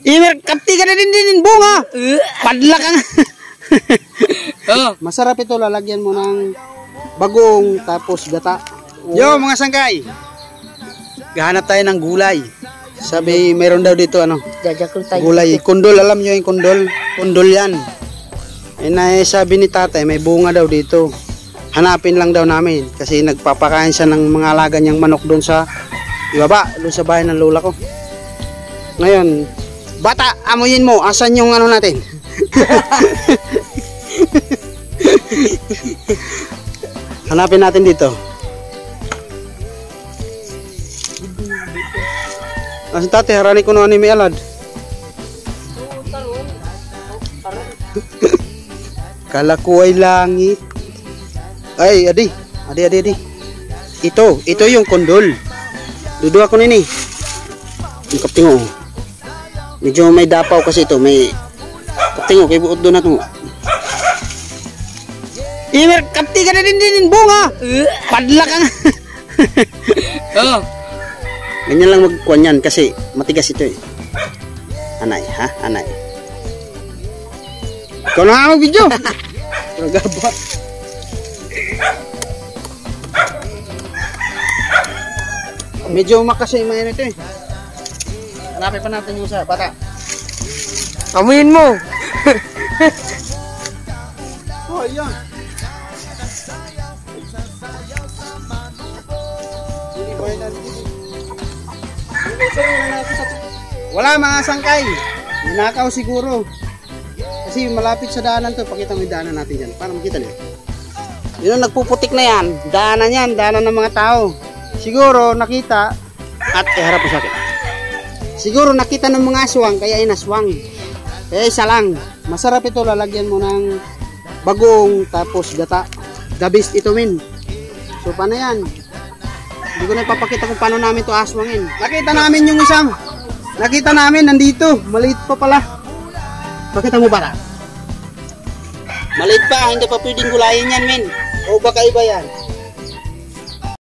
Imer, kapti ka na din bunga. Padla ka nga. Oh. Masarap ito, lalagyan mo ng bagong tapos gata. Yo mga sangkay. Gahanap tayo ng gulay. Sabi meron daw dito ano. Jajakul tayo. Gulay, kundol, alam nyo yung kundol? Kundol yan. Sabi ni tatay, may bunga daw dito. Hanapin lang daw namin kasi nagpapakain siya ng mga alaga niyang manok doon sa ibaba, doon sa bahay ng lola ko. Ngayon, bata, amuyin mo, asan yung ano natin? Hanapin natin dito. Asan tatay, harani ko na ni may alad. Kala ko ay langit. Ay, adi. Ito yung kondol. Dudu ako nini. Yung kaptingo. Medyo may dapaw kasi ito. May kaptingo, kay buot doon natin. Imer, kapti ka na din bunga. Padla ka nga. Oh. Ganyan lang magkuhan yan kasi matigas ito eh. Anay, ha? Anay. Ikaw na nga mag-video. Ragabot. Medyo makasay mayan ito eh. Hanapin pa natin yung sa bata. Amuyin mo. Oh, ayan. Wala mga sangkay. Ninakaw siguro. Kasi malapit sa daanan to. Pakita mo yung daanan natin dyan. Para makita nyo. Yun ang nagpuputik na yan. Daanan yan. Daanan ng mga tao. Siguro nakita. At harap mo sa akin. Siguro nakita ng mga aswang. Kaya inaswang. Kaya isa lang. Masarap ito. Lalagyan mo ng bagong tapos gata. The best ito min. So paano yan? Hindi ko na ipapakita kung paano namin ito aswangin. Nakita namin yung isang. Nakita namin nandito. Maliit pa pala. Pakita mo ba? Maliit pa. Hindi pa pwedeng gulayin yan min. O baka iba yan.